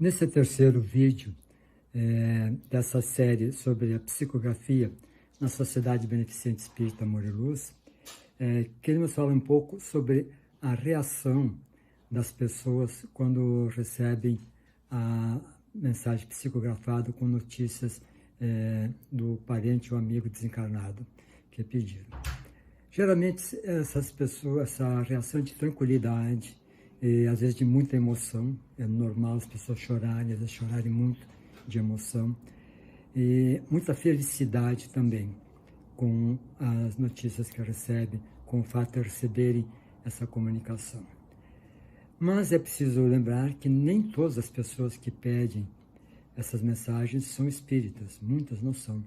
Nesse terceiro vídeo dessa série sobre a psicografia na Sociedade Beneficente Espírita Amor e Luz, queremos falar um pouco sobre a reação das pessoas quando recebem a mensagem psicografada com notícias do parente ou amigo desencarnado que pediram. Geralmente essas pessoas, essa reação de tranquilidade, às vezes de muita emoção, é normal as pessoas chorarem, às vezes chorarem muito de emoção, e muita felicidade também com as notícias que recebem, com o fato de receberem essa comunicação. Mas é preciso lembrar que nem todas as pessoas que pedem essas mensagens são espíritas, muitas não são.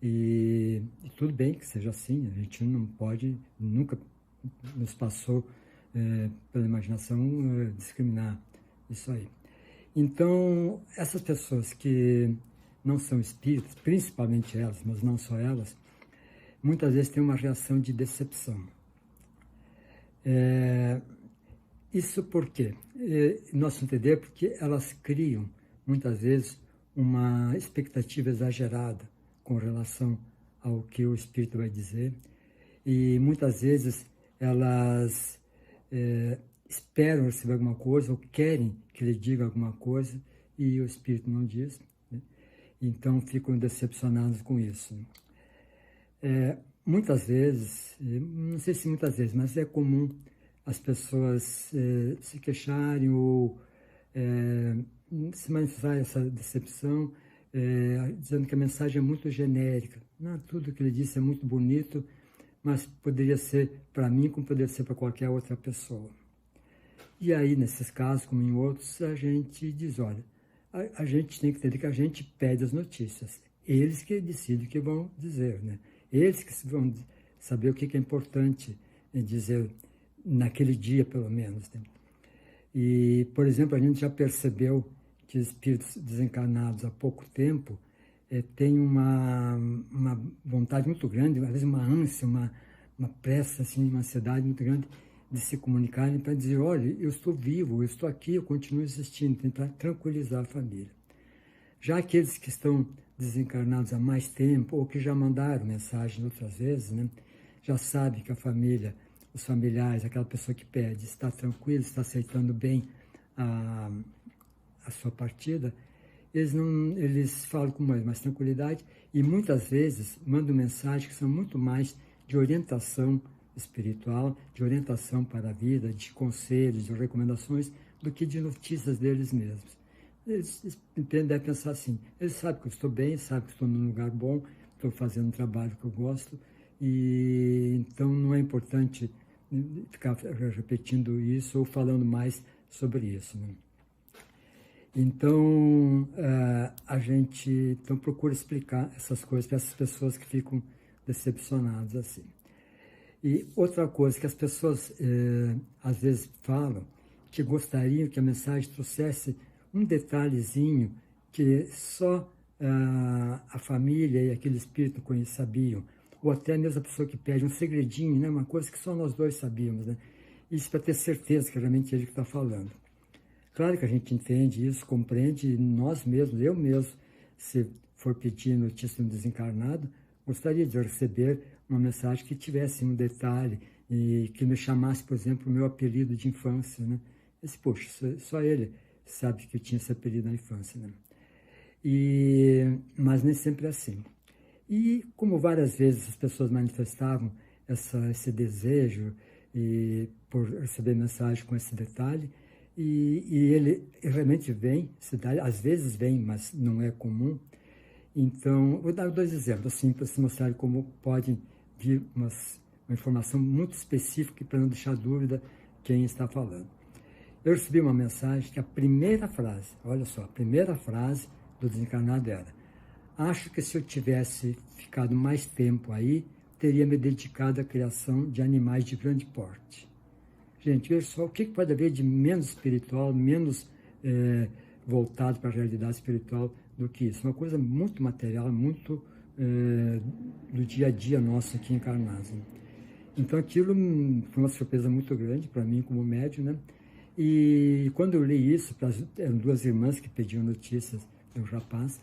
E tudo bem que seja assim, a gente não pode, nunca nos passou pela imaginação discriminar isso aí. Então, essas pessoas que não são espíritas, principalmente elas, mas não só elas, muitas vezes têm uma reação de decepção. Isso por quê? Nosso entender, porque elas criam, muitas vezes, uma expectativa exagerada com relação ao que o espírito vai dizer, e muitas vezes elas esperam receber alguma coisa ou querem que lhe diga alguma coisa e o espírito não diz, né? Então ficam decepcionados com isso. Muitas vezes, não sei se muitas vezes, mas é comum as pessoas se queixarem ou se manifestar essa decepção, dizendo que a mensagem é muito genérica. Não, tudo que ele disse é muito bonito, mas poderia ser para mim como poderia ser para qualquer outra pessoa. E aí, nesses casos, como em outros, a gente diz, olha, a gente tem que entender que a gente pede as notícias. Eles que decidem o que vão dizer, né? Eles que vão saber o que é importante dizer naquele dia, pelo menos, né? E, por exemplo, a gente já percebeu que espíritos desencarnados há pouco tempo têm uma vontade muito grande, às vezes uma ânsia, uma pressa, assim, uma ansiedade muito grande de se comunicarem para dizer, olha, eu estou vivo, eu estou aqui, eu continuo existindo, tentar tranquilizar a família. Já aqueles que estão desencarnados há mais tempo, ou que já mandaram mensagem outras vezes, né, já sabem que a família, os familiares, aquela pessoa que pede, está tranquila, está aceitando bem a sua partida, eles falam com mais tranquilidade e muitas vezes mandam mensagens que são muito mais de orientação espiritual, de orientação para a vida, de conselhos, de recomendações, do que de notícias deles mesmos. Eles devem pensar assim, eles sabem que eu estou bem, sabem que estou num lugar bom, estou fazendo um trabalho que eu gosto, e então não é importante ficar repetindo isso ou falando mais sobre isso, né? Então, a gente então procura explicar essas coisas para essas pessoas que ficam decepcionadas assim. E outra coisa que as pessoas às vezes falam, que gostariam que a mensagem trouxesse um detalhezinho que só a família e aquele espírito sabiam, ou até mesmo a pessoa que pede um segredinho, né? Uma coisa que só nós dois sabíamos, né? Isso para ter certeza que realmente é ele que está falando. Claro que a gente entende isso, compreende, nós mesmos, eu mesmo, se for pedir notícia de um desencarnado, gostaria de receber uma mensagem que tivesse um detalhe e que me chamasse, por exemplo, o meu apelido de infância, né? Poxa, só ele sabe que eu tinha esse apelido na infância, né? Mas nem sempre é assim. E como várias vezes as pessoas manifestavam esse desejo por receber mensagem com esse detalhe, e ele realmente vem, às vezes vem, mas não é comum. Então, vou dar 2 exemplos, assim, para se mostrar como pode vir uma informação muito específica para não deixar dúvida quem está falando. Eu recebi uma mensagem que a primeira frase, olha só, a primeira frase do desencarnado era: acho que se eu tivesse ficado mais tempo aí, teria me dedicado à criação de animais de grande porte. Gente, veja só, o que pode haver de menos espiritual, menos voltado para a realidade espiritual do que isso? Uma coisa muito material, muito do dia a dia nosso aqui encarnados, né? Então aquilo foi uma surpresa muito grande para mim como médium, né? E quando eu li isso, eram duas irmãs que pediam notícias do rapaz,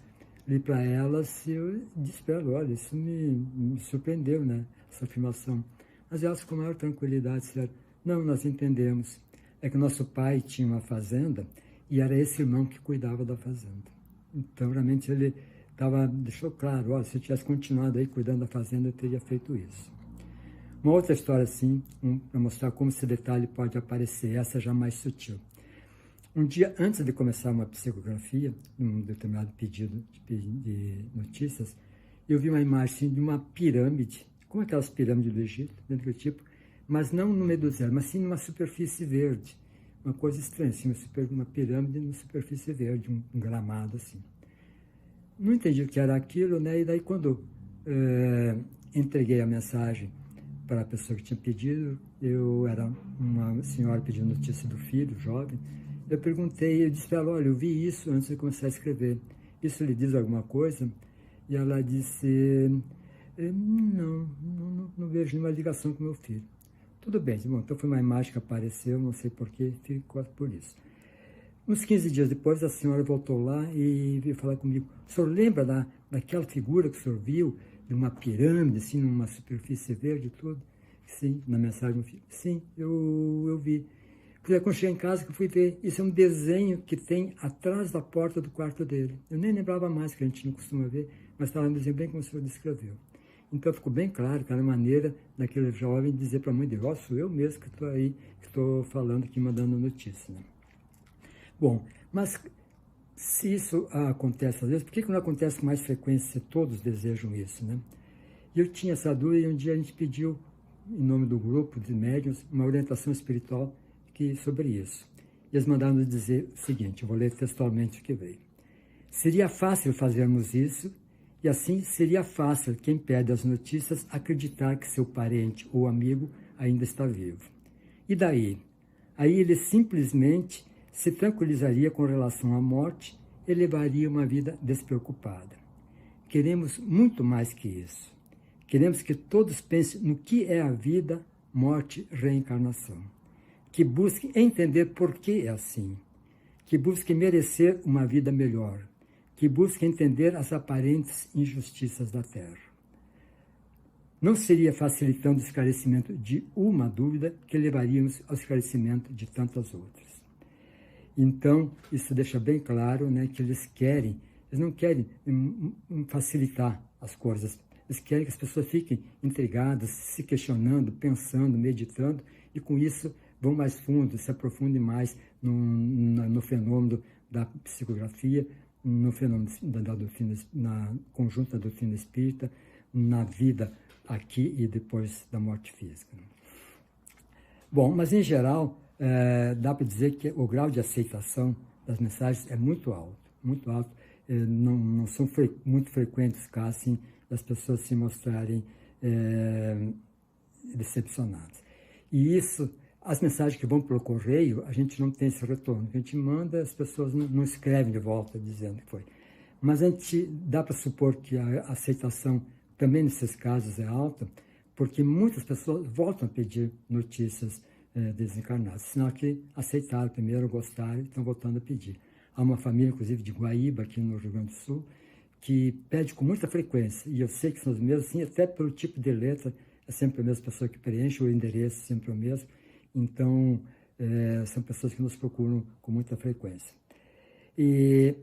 li para elas e eu disse para elas, olha, isso me surpreendeu, né, essa afirmação. Mas elas com maior tranquilidade disseram, não, nós entendemos. É que nosso pai tinha uma fazenda e era esse irmão que cuidava da fazenda. Então, realmente, ele deixou claro, olha, se eu tivesse continuado aí cuidando da fazenda, eu teria feito isso. Uma outra história, assim, para mostrar como esse detalhe pode aparecer, essa já mais sutil. Um dia antes de começar uma psicografia, num determinado pedido de notícias, eu vi uma imagem assim, de uma pirâmide, como aquelas pirâmides do Egito, dentro do tipo, mas não no meio do zero, mas sim numa superfície verde. Uma coisa estranha, assim, uma pirâmide numa superfície verde, um gramado assim. Não entendi o que era aquilo, né? E daí quando entreguei a mensagem para a pessoa que tinha pedido, eu era uma senhora pedindo notícia do filho, jovem, eu perguntei, eu disse para ela, olha, eu vi isso antes de começar a escrever, isso lhe diz alguma coisa? E ela disse, não vejo nenhuma ligação com meu filho. Tudo bem, bom, então foi uma imagem que apareceu, não sei porquê, ficou por isso. Uns 15 dias depois, a senhora voltou lá e veio falar comigo, o senhor lembra daquela figura que o senhor viu, de uma pirâmide, assim, numa superfície verde e tudo? Sim, na mensagem, sim, eu vi. Porque quando cheguei em casa, que eu fui ver, isso é um desenho que tem atrás da porta do quarto dele. Eu nem lembrava mais, que a gente não costuma ver, mas estava um desenho bem como o senhor descreveu. Então ficou bem claro que era a maneira daquele jovem dizer para a mãe dele, ó, sou eu mesmo que estou aí, que estou falando aqui, mandando notícia. Né? Bom, mas se isso acontece às vezes, por que não acontece com mais frequência se todos desejam isso, né? E eu tinha essa dúvida e um dia a gente pediu, em nome do grupo de médiuns, uma orientação espiritual sobre isso. E eles mandaram nos dizer o seguinte, eu vou ler textualmente o que veio. Seria fácil fazermos isso, e assim seria fácil quem pede as notícias acreditar que seu parente ou amigo ainda está vivo. E daí? Aí ele simplesmente se tranquilizaria com relação à morte e levaria uma vida despreocupada. Queremos muito mais que isso. Queremos que todos pensem no que é a vida, morte, reencarnação. Que busquem entender por que é assim. Que busquem merecer uma vida melhor. Que busquem entender as aparentes injustiças da Terra. Não seria facilitando o esclarecimento de uma dúvida que levaríamos ao esclarecimento de tantas outras. Então, isso deixa bem claro, né, que eles não querem facilitar as coisas, eles querem que as pessoas fiquem intrigadas, se questionando, pensando, meditando, e com isso vão mais fundo, se aprofundem mais no fenômeno da psicografia, no fenômeno da doutrina, na conjunto da doutrina espírita, na vida aqui e depois da morte física. Bom, mas em geral, dá para dizer que o grau de aceitação das mensagens é muito alto, muito alto. Não são muito frequentes casos assim, das pessoas se mostrarem decepcionadas. E isso, as mensagens que vão pelo correio, a gente não tem esse retorno. A gente manda, as pessoas não escrevem de volta dizendo que foi. Mas a gente dá para supor que a aceitação também nesses casos é alta, porque muitas pessoas voltam a pedir notícias desencarnadas, sinal que aceitaram primeiro, gostaram e estão voltando a pedir. Há uma família, inclusive, de Guaíba, aqui no Rio Grande do Sul, que pede com muita frequência, e eu sei que são os mesmos, sim, até pelo tipo de letra, é sempre a mesma pessoa que preenche, o endereço é sempre o mesmo, então são pessoas que nos procuram com muita frequência.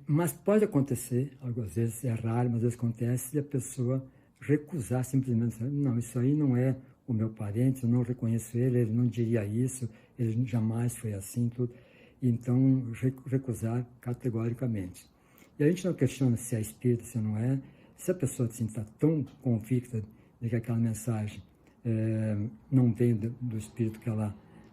Mas pode acontecer, às vezes é raro, mas às vezes acontece, de a pessoa recusar simplesmente, não, isso aí não é o meu parente, eu não reconheço ele não diria isso, ele jamais foi assim, tudo. Então, recusar categoricamente. E a gente não questiona se é espírita, se não é. Se a pessoa assim, está tão convicta de que aquela mensagem não vem do espírito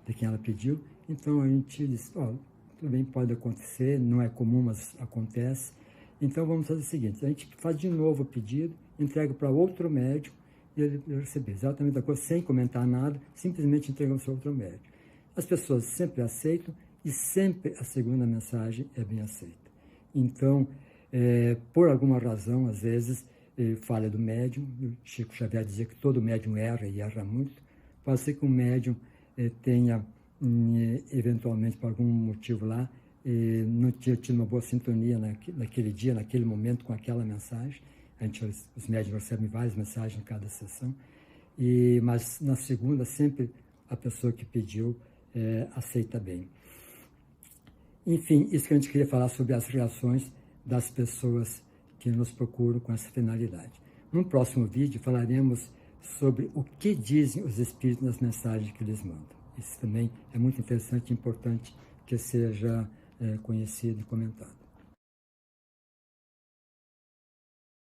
de quem ela pediu, então a gente diz, tudo bem, pode acontecer, não é comum, mas acontece. Então vamos fazer o seguinte, a gente faz de novo o pedido, entrega para outro médico, e ele receber exatamente a coisa, sem comentar nada, simplesmente entregamos para outro médico. As pessoas sempre aceitam, e sempre a segunda mensagem é bem aceita. Então, por alguma razão, às vezes, falha do médium, o Chico Xavier dizia que todo médium erra e erra muito, pode ser que um médium tenha eventualmente por algum motivo lá, não tinha tido uma boa sintonia naquele dia, naquele momento com aquela mensagem. Os médiuns recebem várias mensagens em cada sessão, mas na segunda sempre a pessoa que pediu aceita bem. Enfim, isso que a gente queria falar sobre as reações das pessoas que nos procuram com essa finalidade. No próximo vídeo falaremos sobre o que dizem os espíritos nas mensagens que eles mandam. Isso também é muito interessante e importante que seja conhecido e comentado.